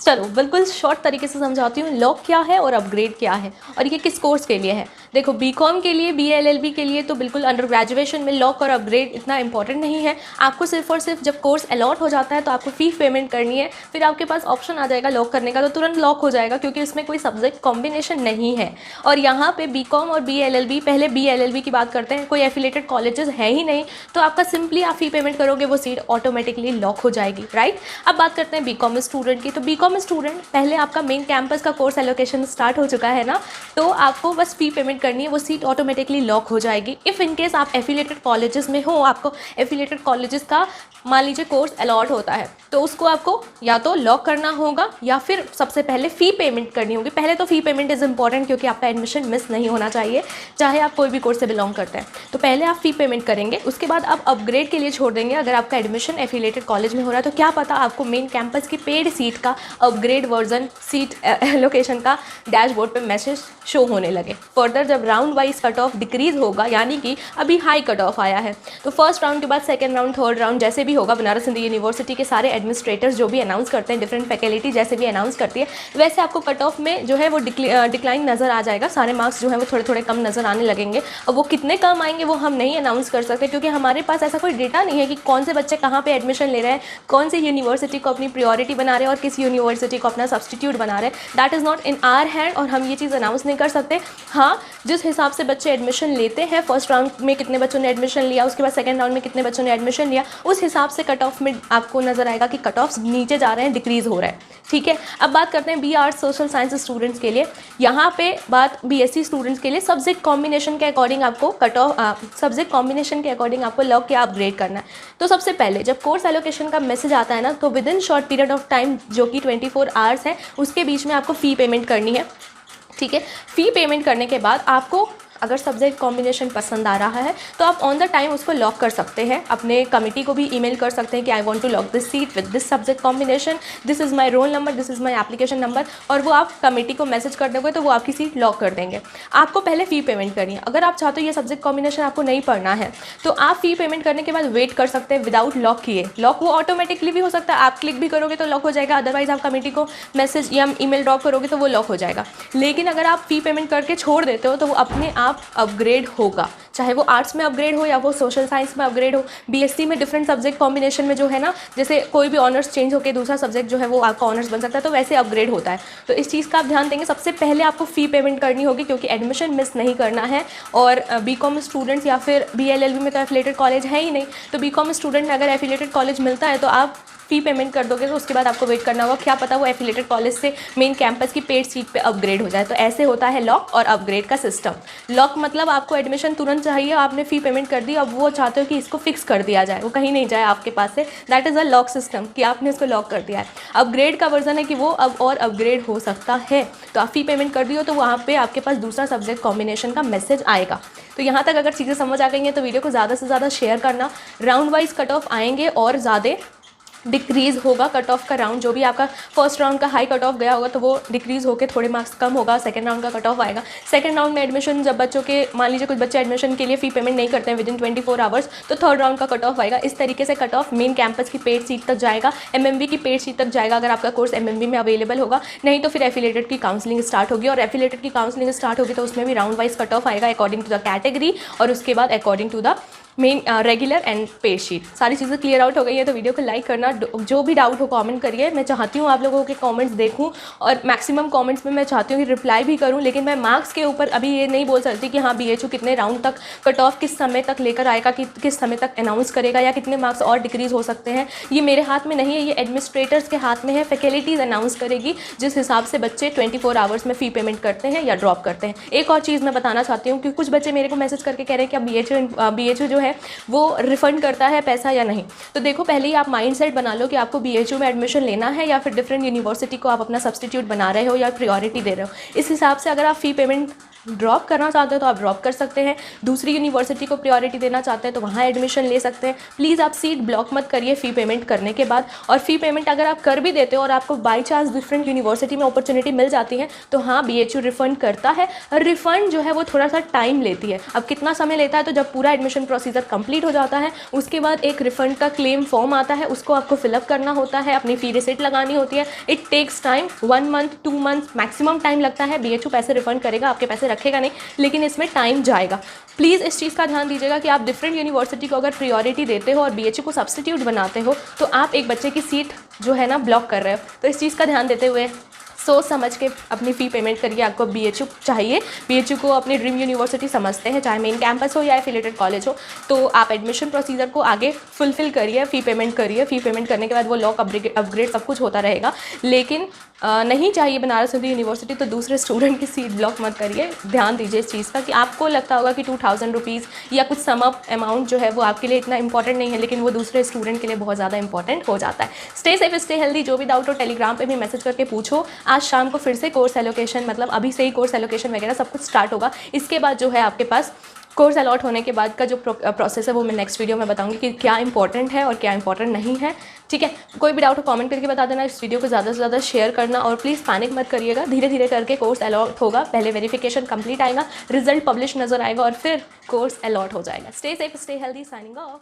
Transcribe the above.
चलो बिल्कुल शॉर्ट तरीके से समझाती हूँ, लॉक क्या है और अपग्रेड क्या है और ये किस कोर्स के लिए है। देखो बीकॉम के लिए, बीएलएलबी के लिए तो बिल्कुल अंडर ग्रेजुएशन में लॉक और अपग्रेड इतना इंपॉर्टेंट नहीं है। आपको सिर्फ और सिर्फ जब कोर्स अलॉट हो जाता है तो आपको फ़ी पेमेंट करनी है, फिर आपके पास ऑप्शन आ जाएगा लॉक करने का, तो तुरंत लॉक हो जाएगा क्योंकि इसमें कोई सब्जेक्ट कॉम्बिनेशन नहीं है। और यहाँ पे बीकॉम और बीएलएलबी, पहले बीएलएलबी की बात करते हैं, कोई एफिलेटेड कॉलेजेस है ही नहीं, तो आपका सिंपली आप फ़ी पेमेंट करोगे, वो सीट ऑटोमेटिकली लॉक हो जाएगी, राइट। अब बात करते हैं बीकॉम स्टूडेंट की। तो बीकॉम स्टूडेंट, पहले आपका मेन कैंपस का कोर्स एलोकेशन स्टार्ट हो चुका है ना, तो आपको बस फ़ी पेमेंट करनी है, वो सीट ऑटोमेटिकली लॉक हो जाएगी। इफ़ इन केस आप एफिलेटेड कॉलेजेस में हो, आपको एफिलेटेड कॉलेजेस का मान लीजिए कोर्स अलॉट होता है, तो उसको आपको या तो लॉक करना होगा या फिर सबसे पहले फ़ी पेमेंट करनी होगी। पहले तो फ़ी पेमेंट इज़ इंपॉर्टेंट क्योंकि आपका एडमिशन मिस नहीं होना चाहिए, चाहे आप कोई भी कोर्स से बिलोंग करते हैं। तो पहले आप फ़ी पेमेंट करेंगे, उसके बाद आप अपग्रेड के लिए छोड़ देंगे। अगर आपका एडमिशन एफिलेटेड कॉलेज में हो रहा है तो क्या पता आपको मेन कैंपस की पेड सीट का अपग्रेड वर्जन सीट एलोकेशन का डैशबोर्ड पे मैसेज शो होने लगे। फर्दर जब round wise cut of decrease होगा, यानी कि अभी हाई कट ऑफ आया है, तो फर्स्ट राउंड के बाद सेकंड राउंड, थर्ड राउंड जैसे भी होगा, बनारस हिंदू यूनिवर्सिटी के सारे एडमिनिस्ट्रेटर्स जो भी अनाउंस करते हैं, डिफरेंट फैकल्टी जैसे भी अनाउंस करती है, वैसे आपको कट ऑफ में जो है वो डिक्लाइन नज़र आ जाएगा। सारे मार्क्स जो है वो थोड़े थोड़े कम नज़र आने लगेंगे। और वो कितने कम आएंगे वो हम नहीं अनाउंस कर सकते क्योंकि हमारे पास ऐसा कोई डेटा नहीं है कि कौन से बच्चे कहाँ पे एडमिशन ले रहे हैं, कौन सी यूनिवर्सिटी को अपनी प्रायोरिटी बना रहे हैं और किस यूनिवर्सिटी को अपना सब्सटीट्यूट बना रहे हैं। That is not in our hand और हम ये चीज़ अनाउंस नहीं कर सकते। हाँ, जिस हिसाब से बच्चे एडमिशन लेते हैं, फर्स्ट राउंड में कितने बच्चों ने एडमिशन लिया, उसके बाद सेकंड राउंड में कितने बच्चों ने एडमिशन लिया, उस हिसाब से कट ऑफ में आपको नजर आएगा कि कट ऑफ नीचे जा रहे हैं, डिक्रीज हो रहा है, ठीक है। अब बात करते हैं B arts social science students के लिए। यहाँ पे बात बीएससी स्टूडेंट्स के लिए सब्जेक्ट कॉम्बिनेशन के अकॉर्डिंग आपको कट ऑफ सब्जेक्ट कॉम्बिनेशन के अकॉर्डिंग आपको लॉक या अपग्रेड करना है। तो सबसे पहले जब कोर्स एलोकेशन का मैसेज आता है ना, तो with in short period of time जो कि 24 आवर्स है, उसके बीच में आपको फ़ी पेमेंट करनी है, ठीक है। फ़ी पेमेंट करने के बाद आपको अगर सब्जेक्ट कॉम्बिनेशन पसंद आ रहा है तो आप ऑन द टाइम उसको लॉक कर सकते हैं। अपने कमिटी को भी ईमेल कर सकते हैं कि I want to lock this seat with this subject combination, this is my roll number, this is my application number, और वो आप कमिटी को मैसेज कर दोगे तो वो आपकी सीट लॉक कर देंगे। आपको पहले फ़ी पेमेंट करनी है। अगर आप चाहते हो ये सब्जेक्ट कॉम्बिनेशन आपको नहीं पढ़ना है तो आप फ़ी पेमेंट करने के बाद वेट कर सकते हैं विदाउट लॉक किए। लॉक वो ऑटोमेटिकली भी हो सकता है, आप क्लिक भी करोगे तो लॉक हो जाएगा, अदरवाइज आप कमिटी को मैसेज या ईमेल ड्रॉप करोगे तो वो लॉक हो जाएगा। लेकिन अगर आप फ़ी पेमेंट करके छोड़ देते हो तो वो अपने आप अपग्रेड होगा, चाहे वो आर्ट्स में अपग्रेड हो या वो सोशल साइंस में अपग्रेड हो। बीएससी में डिफरेंट सब्जेक्ट कॉम्बिनेशन में जो है ना, जैसे कोई भी ऑनर्स चेंज होकर दूसरा सब्जेक्ट जो है वो आपका ऑनर्स बन सकता है, तो वैसे अपग्रेड होता है। तो इस चीज़ का आप ध्यान देंगे। सबसे पहले आपको फ़ी पेमेंट करनी होगी क्योंकि एडमिशन मिस नहीं करना है। और बीकॉम स्टूडेंट्स या फिर बीएलएलबी में तो एफिलेटेड कॉलेज है ही नहीं, तो बीकॉम स्टूडेंट में अगर एफिलेटेड कॉलेज मिलता है तो आप फ़ी पेमेंट कर दोगे, तो उसके बाद आपको वेट करना होगा, क्या पता वो एफिलेटेड कॉलेज से मेन कैंपस की पेड सीट पे अपग्रेड हो जाए। तो ऐसे होता है लॉक और अपग्रेड का सिस्टम। लॉक मतलब आपको एडमिशन तुरंत चाहिए, आपने फ़ी पेमेंट कर दी, अब वो चाहते हो कि इसको फिक्स कर दिया जाए, वो कहीं नहीं जाए आपके पास से। That is a lock system कि आपने इसको लॉक कर दिया है। अपग्रेड का वर्जन है कि वो अब और अपग्रेड हो सकता है। तो आप फ़ी पेमेंट कर दी हो तो वहाँ पर आपके पास दूसरा सब्जेक्ट कॉम्बिनेशन का मैसेज आएगा। तो यहाँ तक अगर चीज़ें समझ आ गई हैं तो वीडियो को ज़्यादा से ज़्यादा शेयर करना। राउंड वाइज कट ऑफ आएंगे और ज़्यादा डिक्रीज़ होगा कट ऑफ का राउंड। जो भी आपका फर्स्ट राउंड का हाई कट ऑफ गया होगा तो वो डिक्रीज़ होकर थोड़े मार्क्स कम होगा, सेकंड राउंड का कट ऑफ आएगा। सेकंड राउंड में एडमिशन जब बच्चों के, मान लीजिए कुछ बच्चे एडमिशन के लिए फ़ी पेमेंट नहीं करते हैं विद इन 24 आवर्स, तो थर्ड राउंड का कट ऑफ आएगा। इस तरीके से कट ऑफ मेन कैंपस की पेड सीट तक जाएगा, एमएमबी की पेड सीट तक जाएगा अगर आपका कोर्स एमएमबी में अवेलेबल होगा। नहीं तो फिर एफिलेटेड की काउंसलिंग स्टार्ट होगी, और एफिलेटेड की काउंसलिंग स्टार्ट होगी तो उसमें भी राउंड वाइज कट ऑफ आएगा अकॉर्डिंग टू द कैटेगरी, और उसके बाद according to the main regular and paid seat. सारी चीज़ें क्लियर आउट हो गई है तो वीडियो को लाइक करना, जो भी डाउट हो कमेंट करिए। मैं चाहती हूँ आप लोगों के कमेंट्स देखूँ, और मैक्सिमम कमेंट्स में मैं चाहती हूँ कि रिप्लाई भी करूँ, लेकिन मैं मार्क्स के ऊपर अभी ये नहीं बोल सकती कि हाँ बीएचयू कितने राउंड तक कट ऑफ किस समय तक लेकर आएगा, कि किस समय तक अनाउंस करेगा, या कितने मार्क्स और डिक्रीज़ हो सकते हैं। ये मेरे हाथ में नहीं है, ये एडमिनिस्ट्रेटर्स के हाथ में है। फैकल्टीज़ अनाउंस करेगी जिस हिसाब से बच्चे 24 आवर्स में फ़ी पेमेंट करते हैं या ड्रॉप करते हैं। एक और चीज़ मैं बताना चाहती हूँ कि कुछ बच्चे मेरे को मैसेज करके कह रहे हैं कि अब बीएचयू जो है वो रिफंड करता है पैसा या नहीं। तो देखो, पहले ही आप माइंडसेट बना लो कि आपको बीएचयू में एडमिशन लेना है या फिर डिफरेंट यूनिवर्सिटी को आप अपना सब्सटीट्यूट बना रहे हो या प्रायोरिटी दे रहे हो। इस हिसाब से अगर आप फ़ी पेमेंट ड्रॉप करना चाहते हो तो आप ड्रॉप कर सकते हैं, दूसरी यूनिवर्सिटी को प्रायोरिटी देना चाहते हैं तो वहाँ एडमिशन ले सकते हैं। प्लीज़ आप सीट ब्लॉक मत करिए फ़ी पेमेंट करने के बाद। और फ़ी पेमेंट अगर आप कर भी देते हो और आपको बाई चांस डिफरेंट यूनिवर्सिटी में अपॉर्चुनिटी मिल जाती है तो हाँ, BHU रिफ़ंड करता है। रिफ़ंड जो है वो थोड़ा सा टाइम लेती है। अब कितना समय लेता है, तो जब पूरा एडमिशन प्रोसीजर कंप्लीट हो जाता है उसके बाद एक रिफ़ंड का क्लेम फॉर्म आता है, उसको आपको फिलअप करना होता है, अपनी फ़ी रिसिट लगानी होती है। It takes time, 1 month 2 month maximum time लगता है। BHU पैसे रिफ़ंड करेगा, आपके पैसे रखेगा नहीं, लेकिन इसमें टाइम जाएगा। प्लीज़ इस चीज़ का ध्यान दीजिएगा कि आप डिफरेंट यूनिवर्सिटी को अगर प्रायोरिटी देते हो और BHU को सब्स्टिट्यूट बनाते हो तो आप एक बच्चे की सीट जो है ना ब्लॉक कर रहे हो। तो इस चीज़ का ध्यान देते हुए सोच समझ के अपनी फ़ी पेमेंट करिए। आपको BHU चाहिए, BHU को अपनी ड्रीम यूनिवर्सिटी समझते हैं, चाहे मेन कैंपस हो या एफिलिएटेड कॉलेज हो, तो आप एडमिशन प्रोसीजर को आगे फुलफिल करिए, फ़ी पेमेंट करिए। फ़ी पेमेंट करने के बाद वो लॉक अपग्रेड सब कुछ होता रहेगा। लेकिन नहीं चाहिए बनारस हिंदू यूनिवर्सिटी तो दूसरे स्टूडेंट की सीट ब्लॉक मत करिए। ध्यान दीजिए इस चीज़ का कि आपको लगता होगा कि 2000 रुपीज़ या कुछ सम अप अमाउंट जो है वो आपके लिए इतना इंपॉर्टेंट नहीं है, लेकिन वो दूसरे स्टूडेंट के लिए बहुत ज़्यादा इंपॉर्टेंट हो जाता है। Stay safe, stay healthy. जो भी डाउट हो टेलीग्राम पे भी मैसेज करके पूछो। आज शाम को फिर से कोर्स एलोकेशन, मतलब अभी से ही कोर्स एलोकेशन वगैरह सब कुछ स्टार्ट होगा। इसके बाद जो है आपके पास कोर्स अलॉट होने के बाद का जो प्रोसेस है वो मैं नेक्स्ट वीडियो में बताऊंगी कि क्या इंपॉर्टेंट है और क्या इंपॉर्टेंट नहीं है। ठीक है, कोई भी डाउट हो कमेंट करके बता देना। इस वीडियो को ज़्यादा से ज़्यादा शेयर करना और प्लीज़ पैनिक मत करिएगा। धीरे धीरे करके कोर्स अलॉट होगा, पहले वेरिफिकेशन कंप्लीट आएगा, रिजल्ट पब्लिश नज़र आएगा और फिर कोर्स अलॉट हो जाएगा। Stay safe, stay healthy. Signing off.